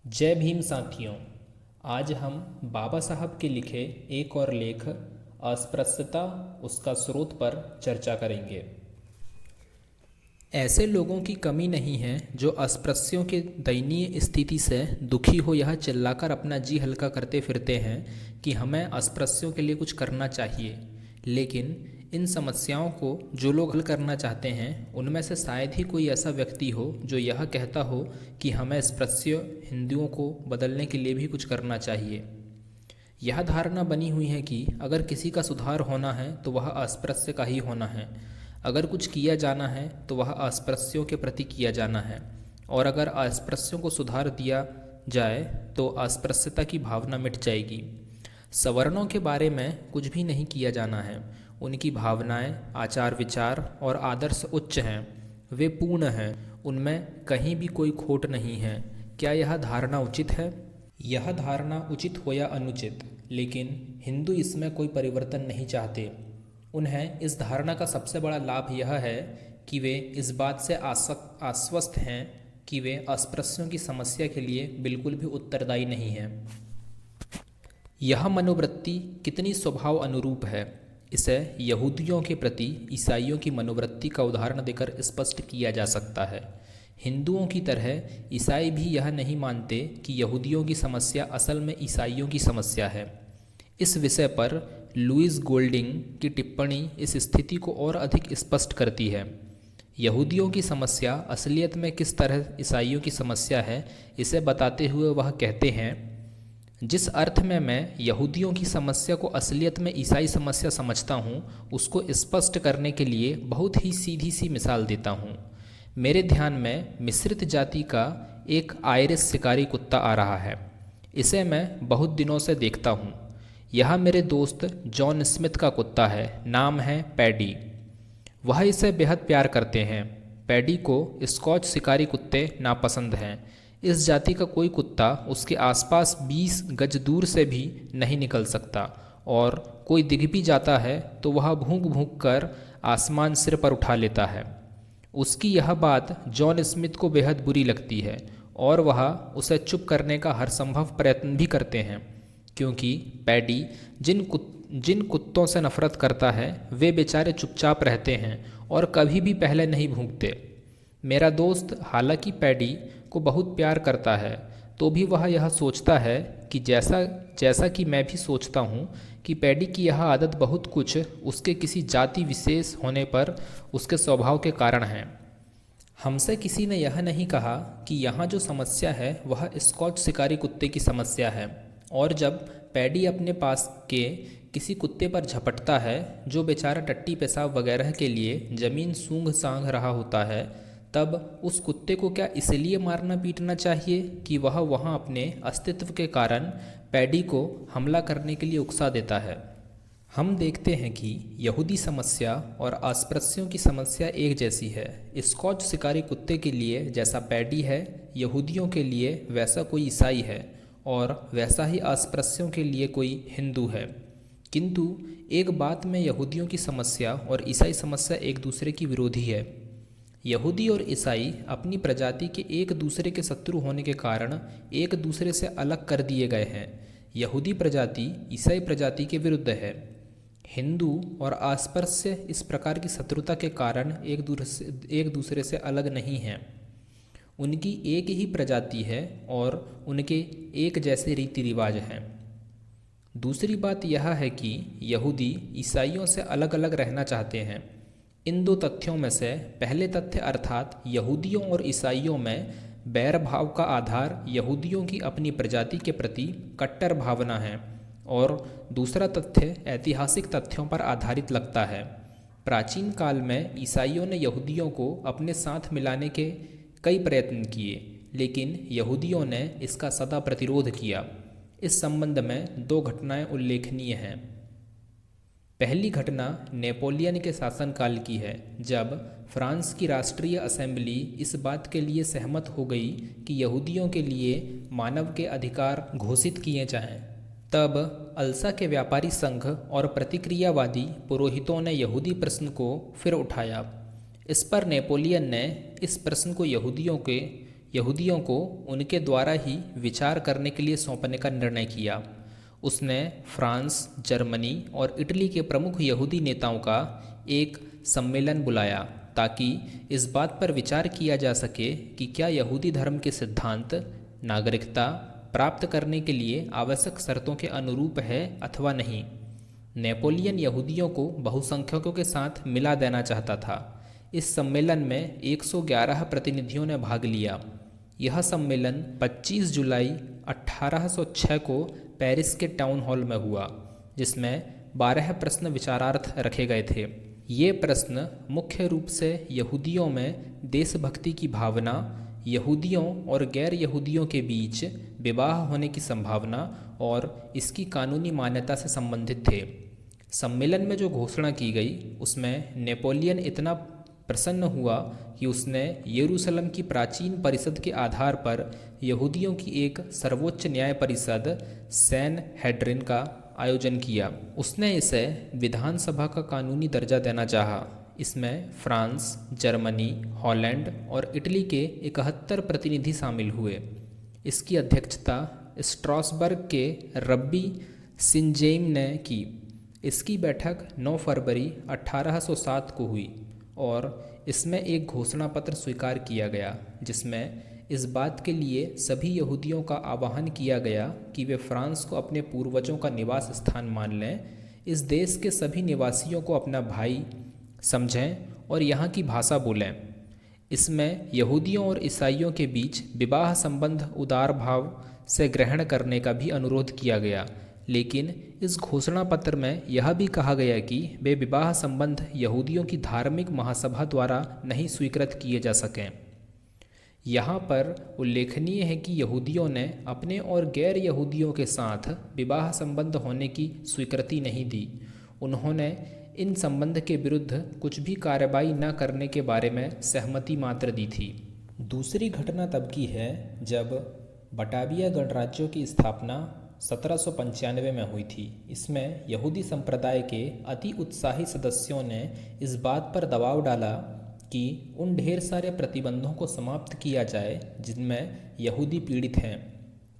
जय भीम साथियों। आज हम बाबा साहब के लिखे एक और लेख अस्पृश्यता उसका स्रोत पर चर्चा करेंगे। ऐसे लोगों की कमी नहीं है जो अस्पृश्यों के दयनीय स्थिति से दुखी हो यह चिल्लाकर अपना जी हल्का करते फिरते हैं कि हमें अस्पृश्यों के लिए कुछ करना चाहिए। लेकिन इन समस्याओं को जो लोग हल करना चाहते हैं उनमें से शायद ही कोई ऐसा व्यक्ति हो जो यह कहता हो कि हमें अस्पृश्य हिंदुओं को बदलने के लिए भी कुछ करना चाहिए। यह धारणा बनी हुई है कि अगर किसी का सुधार होना है तो वह अस्पृश्य का ही होना है, अगर कुछ किया जाना है तो वह अस्पृश्यों के प्रति किया जाना है, और अगर अस्पृश्यों को सुधार दिया जाए तो अस्पृश्यता की भावना मिट जाएगी। सवर्णों के बारे में कुछ भी नहीं किया जाना है। उनकी भावनाएं, आचार विचार और आदर्श उच्च हैं, वे पूर्ण हैं, उनमें कहीं भी कोई खोट नहीं है। क्या यह धारणा उचित है? यह धारणा उचित हो या अनुचित, लेकिन हिंदू इसमें कोई परिवर्तन नहीं चाहते। उन्हें इस धारणा का सबसे बड़ा लाभ यह है कि वे इस बात से आश्वस्त हैं कि वे अस्पृश्यों की समस्या के लिए बिल्कुल भी उत्तरदायी नहीं हैं। यह मनोवृत्ति कितनी स्वभाव अनुरूप है, इसे यहूदियों के प्रति ईसाइयों की मनोवृत्ति का उदाहरण देकर स्पष्ट किया जा सकता है। हिंदुओं की तरह ईसाई भी यह नहीं मानते कि यहूदियों की समस्या असल में ईसाइयों की समस्या है। इस विषय पर लुईस गोल्डिंग की टिप्पणी इस स्थिति को और अधिक स्पष्ट करती है। यहूदियों की समस्या असलियत में किस तरह ईसाइयों की समस्या है, इसे बताते हुए वह कहते हैं, जिस अर्थ में मैं यहूदियों की समस्या को असलियत में ईसाई समस्या समझता हूँ, उसको स्पष्ट करने के लिए बहुत ही सीधी सी मिसाल देता हूँ। मेरे ध्यान में मिश्रित जाति का एक आयरिश शिकारी कुत्ता आ रहा है। इसे मैं बहुत दिनों से देखता हूँ। यह मेरे दोस्त जॉन स्मिथ का कुत्ता है, नाम है पैडी। वह इसे बेहद प्यार करते हैं। पैडी को स्कॉच शिकारी कुत्ते नापसंद हैं। इस जाति का कोई कुत्ता उसके आसपास 20 गज दूर से भी नहीं निकल सकता, और कोई दिख भी जाता है तो वह भूंक भूंक कर आसमान सिर पर उठा लेता है। उसकी यह बात जॉन स्मिथ को बेहद बुरी लगती है, और वह उसे चुप करने का हर संभव प्रयत्न भी करते हैं, क्योंकि पैडी जिन कुत्तों से नफरत करता है वे बेचारे चुपचाप रहते हैं और कभी भी पहले नहीं भूंकते। मेरा दोस्त हालांकि पैडी को बहुत प्यार करता है, तो भी वह यह सोचता है कि जैसा कि मैं भी सोचता हूँ कि पैडी की यह आदत बहुत कुछ उसके किसी जाति विशेष होने पर उसके स्वभाव के कारण है। हमसे किसी ने यह नहीं कहा कि यहाँ जो समस्या है वह स्कॉच शिकारी कुत्ते की समस्या है, और जब पैडी अपने पास के किसी कुत्ते पर झपटता है जो बेचारा टट्टी पेशाब वगैरह के लिए ज़मीन सूंघ सांघ रहा होता है, तब उस कुत्ते को क्या इसलिए मारना पीटना चाहिए कि वह वहाँ अपने अस्तित्व के कारण पैडी को हमला करने के लिए उकसा देता है। हम देखते हैं कि यहूदी समस्या और अस्पृश्यों की समस्या एक जैसी है। स्कॉच शिकारी कुत्ते के लिए जैसा पैडी है, यहूदियों के लिए वैसा कोई ईसाई है, और वैसा ही अस्पृश्यों के लिए कोई हिंदू है। किंतु एक बात में यहूदियों की समस्या और ईसाई समस्या एक दूसरे की विरोधी है। यहूदी और ईसाई अपनी प्रजाति के एक दूसरे के शत्रु होने के कारण एक दूसरे से अलग कर दिए गए हैं। यहूदी प्रजाति ईसाई प्रजाति के विरुद्ध है। हिंदू और अस्पृश्य इस प्रकार की शत्रुता के कारण एक दूसरे से अलग नहीं हैं। उनकी एक ही प्रजाति है और उनके एक जैसे रीति रिवाज हैं। दूसरी बात यह है कि यहूदी ईसाइयों से अलग अलग रहना चाहते हैं। इन दो तथ्यों में से पहले तथ्य अर्थात यहूदियों और ईसाइयों में बैर भाव का आधार यहूदियों की अपनी प्रजाति के प्रति कट्टर भावना है, और दूसरा तथ्य ऐतिहासिक तथ्यों पर आधारित लगता है। प्राचीन काल में ईसाइयों ने यहूदियों को अपने साथ मिलाने के कई प्रयत्न किए, लेकिन यहूदियों ने इसका सदा प्रतिरोध किया। इस संबंध में दो घटनाएं उल्लेखनीय हैं। पहली घटना नेपोलियन के शासनकाल की है, जब फ्रांस की राष्ट्रीय असेंबली इस बात के लिए सहमत हो गई कि यहूदियों के लिए मानव के अधिकार घोषित किए जाएं। तब अल्सा के व्यापारी संघ और प्रतिक्रियावादी पुरोहितों ने यहूदी प्रश्न को फिर उठाया। इस पर नेपोलियन ने इस प्रश्न को यहूदियों को उनके द्वारा ही विचार करने के लिए सौंपने का निर्णय किया। उसने फ्रांस, जर्मनी और इटली के प्रमुख यहूदी नेताओं का एक सम्मेलन बुलाया ताकि इस बात पर विचार किया जा सके कि क्या यहूदी धर्म के सिद्धांत नागरिकता प्राप्त करने के लिए आवश्यक शर्तों के अनुरूप है अथवा नहीं। नेपोलियन यहूदियों को बहुसंख्यकों के साथ मिला देना चाहता था। इस सम्मेलन में 111 प्रतिनिधियों ने भाग लिया। यह सम्मेलन 25 जुलाई 1806 को पेरिस के टाउन हॉल में हुआ, जिसमें 12 प्रश्न विचारार्थ रखे गए थे। ये प्रश्न मुख्य रूप से यहूदियों में देशभक्ति की भावना, यहूदियों और गैर यहूदियों के बीच विवाह होने की संभावना और इसकी कानूनी मान्यता से संबंधित थे। सम्मेलन में जो घोषणा की गई उसमें नेपोलियन इतना प्रसन्न हुआ कि उसने यरूशलेम की प्राचीन परिषद के आधार पर यहूदियों की एक सर्वोच्च न्याय परिषद सैन हेड्रिन का आयोजन किया। उसने इसे विधानसभा का कानूनी दर्जा देना चाहा। इसमें फ्रांस, जर्मनी, हॉलैंड और इटली के 71 प्रतिनिधि शामिल हुए। इसकी अध्यक्षता स्ट्रासबर्ग के रब्बी सिंजेम ने की। इसकी बैठक 9 फरवरी 1807 को हुई और इसमें एक घोषणा पत्र स्वीकार किया गया, जिसमें इस बात के लिए सभी यहूदियों का आह्वान किया गया कि वे फ्रांस को अपने पूर्वजों का निवास स्थान मान लें, इस देश के सभी निवासियों को अपना भाई समझें और यहाँ की भाषा बोलें। इसमें यहूदियों और ईसाइयों के बीच विवाह संबंध उदार भाव से ग्रहण करने का भी अनुरोध किया गया, लेकिन इस घोषणा पत्र में यह भी कहा गया कि वे विवाह संबंध यहूदियों की धार्मिक महासभा द्वारा नहीं स्वीकृत किए जा सकें। यहाँ पर उल्लेखनीय है कि यहूदियों ने अपने और गैर यहूदियों के साथ विवाह संबंध होने की स्वीकृति नहीं दी। उन्होंने इन संबंध के विरुद्ध कुछ भी कार्रवाई न करने के बारे में सहमति मात्र दी थी। दूसरी घटना तब की है जब बटाविया गणराज्यों की स्थापना 1795 में हुई थी। इसमें यहूदी संप्रदाय के अति उत्साही सदस्यों ने इस बात पर दबाव डाला कि उन ढेर सारे प्रतिबंधों को समाप्त किया जाए जिनमें यहूदी पीड़ित हैं,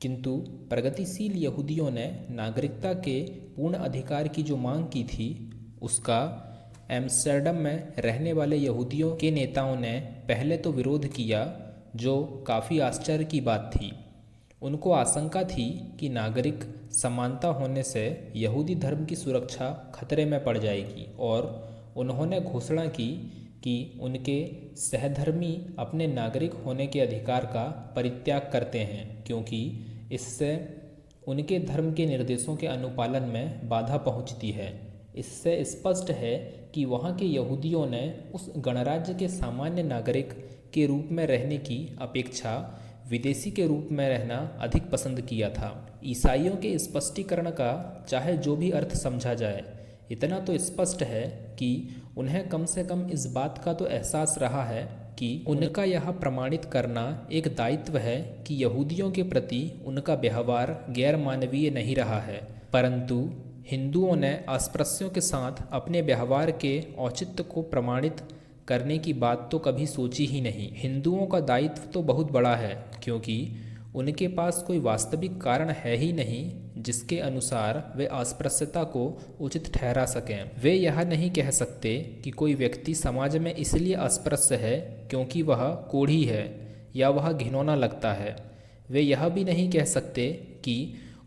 किंतु प्रगतिशील यहूदियों ने नागरिकता के पूर्ण अधिकार की जो मांग की थी उसका एम्स्टर्डम में रहने वाले यहूदियों के नेताओं ने पहले तो विरोध किया, जो काफ़ी आश्चर्य की बात थी। उनको आशंका थी कि नागरिक समानता होने से यहूदी धर्म की सुरक्षा खतरे में पड़ जाएगी और उन्होंने घोषणा की कि उनके सहधर्मी अपने नागरिक होने के अधिकार का परित्याग करते हैं, क्योंकि इससे उनके धर्म के निर्देशों के अनुपालन में बाधा पहुंचती है। इससे स्पष्ट है कि वहाँ के यहूदियों ने उस गणराज्य के सामान्य नागरिक के रूप में रहने की अपेक्षा विदेशी के रूप में रहना अधिक पसंद किया था। ईसाइयों के स्पष्टीकरण का चाहे जो भी अर्थ समझा जाए, इतना तो स्पष्ट है कि उन्हें कम से कम इस बात का तो एहसास रहा है कि उनका यह प्रमाणित करना एक दायित्व है कि यहूदियों के प्रति उनका व्यवहार गैर मानवीय नहीं रहा है। परंतु हिंदुओं ने अस्पृश्यों के साथ अपने व्यवहार के औचित्य को प्रमाणित करने की बात तो कभी सोची ही नहीं। हिंदुओं का दायित्व तो बहुत बड़ा है, क्योंकि उनके पास कोई वास्तविक कारण है ही नहीं जिसके अनुसार वे अस्पृश्यता को उचित ठहरा सकें। वे यह नहीं कह सकते कि कोई व्यक्ति समाज में इसलिए अस्पृश्य है क्योंकि वह कोढ़ी है या वह घिनौना लगता है। वे यह भी नहीं कह सकते कि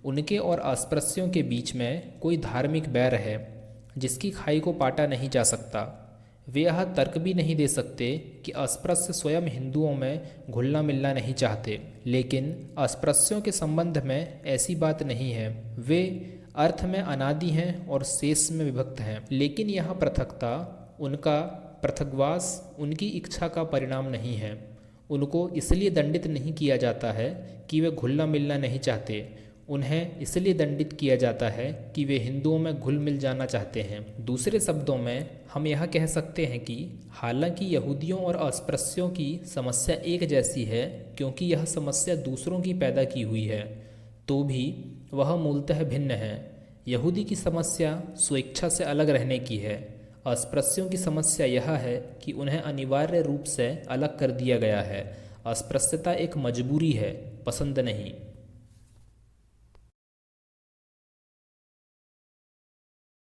उनके और अस्पृश्यों के बीच में कोई धार्मिक बैर है जिसकी खाई को पाटा नहीं जा सकता। वे यह तर्क भी नहीं दे सकते कि अस्पृश्य स्वयं हिंदुओं में घुलना मिलना नहीं चाहते, लेकिन अस्पृश्यों के संबंध में ऐसी बात नहीं है। वे अर्थ में अनादि हैं और शेष में विभक्त हैं, लेकिन यह पृथकता, उनका पृथकवास उनकी इच्छा का परिणाम नहीं है। उनको इसलिए दंडित नहीं किया जाता है कि वे घुलना मिलना नहीं चाहते, उन्हें इसलिए दंडित किया जाता है कि वे हिंदुओं में घुल मिल जाना चाहते हैं। दूसरे शब्दों में हम यह कह सकते हैं कि हालांकि यहूदियों और अस्पृश्यों की समस्या एक जैसी है, क्योंकि यह समस्या दूसरों की पैदा की हुई है, तो भी वह मूलतः भिन्न है। यहूदी की समस्या स्वेच्छा से अलग रहने की है। अस्पृश्यों की समस्या यह है कि उन्हें अनिवार्य रूप से अलग कर दिया गया है। अस्पृश्यता एक मजबूरी है, पसंद नहीं।